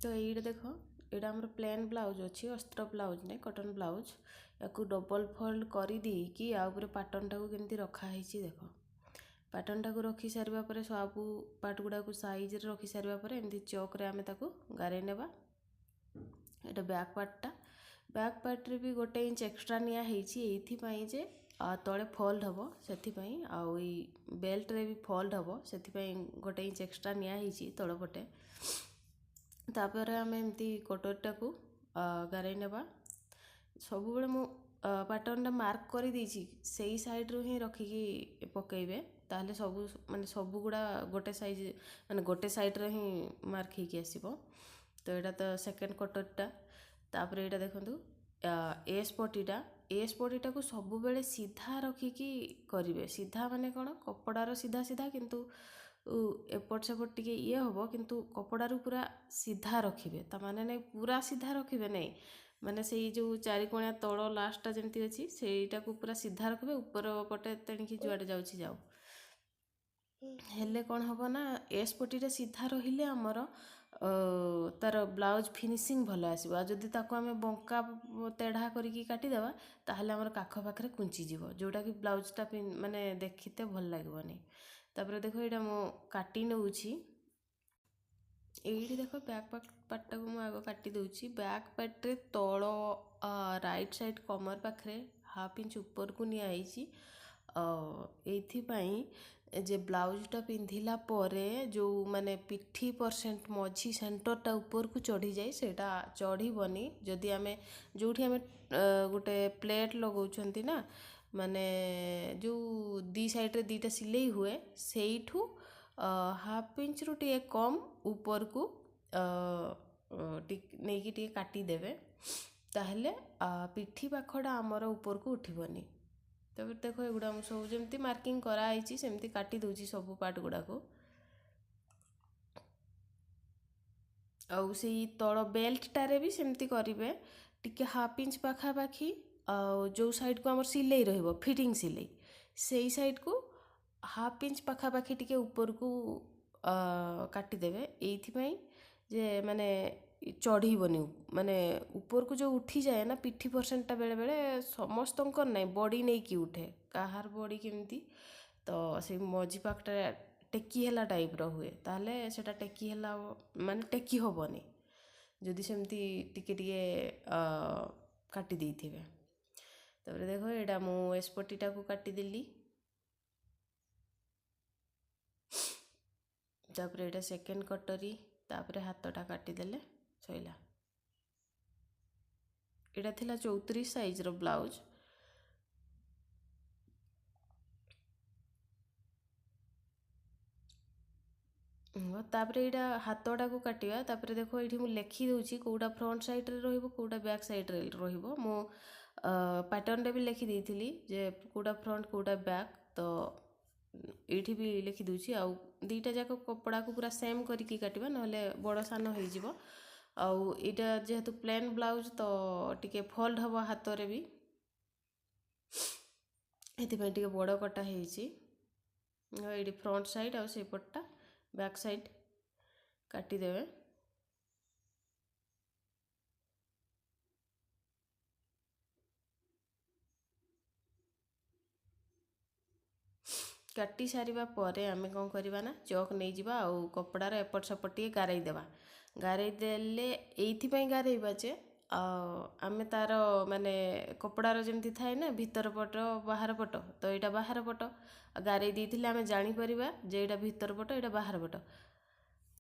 तो ये देख यहाँ आम प्लेन ब्लाउज अच्छी अस्त्र ब्लाउज नहीं कटन ब्लाउज या डबल फोल्ड कर देकी आउे पैटर्न टाक केमती रखाही देख पैटर्न टाक रखी सारा पर सब पार्ट गुड़ा साइज रखी सारा पर एमती चौक आम गारे नेबा यहाँ बैक पार्ट भी गोटे इंच एक्सट्रा नियाई जे तले फोल्ड हम से बेल्ट रे भी फोल्ड हम से गोटे इंच एक्सट्रा नियाई तल पटे तापर आम एमती कटोरीटा को गारे नेबा सब बड़े मु पैटर्न मार्क कर से साइड रू ही रखिकी पकेबे ताहले सब माने सब गुड़ा गोटे साइज माने गोटे साइड रे ही मार्क होगी आसो तो यहाँ तो सेकेंड कटोरीटा तापर यहाँ देखो एस पटीटा को सब बेले सीधा रखिकी करेंगे सीधा माने कौन कपड़ार सीधा सीधा किंतु एपट सेपट टिके ये हम किंतु कपड़ारू पूरा सीधा रखिए ता माने नहीं पूरा सीधा रखिए नहीं माने से जो चारिकोणिया तल लास्टा जमती अच्छी सेटा को पूरा सीधा रखिए ऊपर पटे तेणिकी जुआडे जाऊँ जाऊ हेले कौन हम ना एस पटीटा सीधा रहिले आमर तार ब्लाउज फिनिशिंग भल आसो जदि ताको आम बंका तेढ़ा करिकी काटिदेबा ताहले आमर काख पाखे कुंचीज जोटा कि ब्लाउजटा माने देखते भल लगनी तापर देख यहाँ मु काटी नौची ये देख बैक पार्टा को आग काटी दूची बैक पार्टे तल राइट साइड कमर पाखे हाफ इंच ऊपर को नियाई जे ब्लाउजटा पिंधिला परे जो माने पिठी परसेंट मझी सेंटरटा ऊपर को चढ़ी जाए सेटा चढ़ीबनी जदि आमे जोठी आमे गोटे प्लेट लगाउछंती ना माने जो दी साइड रे दीटा सिलाई हुए सेठू हाफ इंच रु टे कम ऊपर को नहीं कि टे काटी देवे ताहले पिठी पाखड़ा आमर ऊपर को उठिबनी तब देख एगुड़ा सब जमी मार्किंग कराई सेमती काटी दूची सब पार्ट गुड़ा को आउ से तल बेल्ट टारे भी सेमती करेंगे टिके हाफ इंच पाखापाखी जो साइड को आमर सिलाई रहिबो फिटिंग सिलाई से साइड को हाफ इंच पाखापाखी टिके ऊपर को काटिदेवे एइथिपाई जे माने चढ़ीबनी माने ऊपर को जो उठी जाए ना पिठी परसेंटटा बेले बेले समस्त नहीं बॉडी नहीं कि उठे कहार बॉडी केमती तो से मझी पाखटा टेकी हेला टाइप रो हुए ताहले सेटा टेकी हेला माने टेकी होबनी जदि सेमती टिके टिके काटी देइथिबे तापर देखो एटा मु एस्पटीटा को काटी देली तापर एटा सेकेंड कटोरी तापर हाथटा काटी देले सइला एटा थिला 34 साइज रो ब्लाउज तापर यहाँ हाथटा को काटिया तापर देखो ये मुझे लिखी दूची कौटा फ्रंट साइड रे रहिबो कौटा बैक साइड रे रहिबो मो पैटर्न रे भी लिखी देइथिली जे कौटा फ्रंट कौटा बैक तो ये भी लिखी दूची आउ दीटा जाक कपड़ा को पूरा सेम करिकी काटिबा नहले बड़ सान हो जिवो आउ इटा जेहेतु प्लेन ब्लाउज तो टिके फोल्ड हबो हाथ रे भी एथिपाई टिके बड़ कटा हेइची ये फ्रंट साइड आउ से पट्टा बैक साइड काटी देवे काटी सारिबा परे आमे कौन करवा ना चौक नहीं जावा आउ कपड़ार एपट सेपट टे गारई देवा गारई देले एइथिपाई गारईबा जे आमे तार माने कपड़ार जमती थाए ना भीतर पट बाहर पट तो यहाँ बाहर पट गारई देइथिले आमे जानी परिबा जे एटा भीतर पट एटा बाहर पट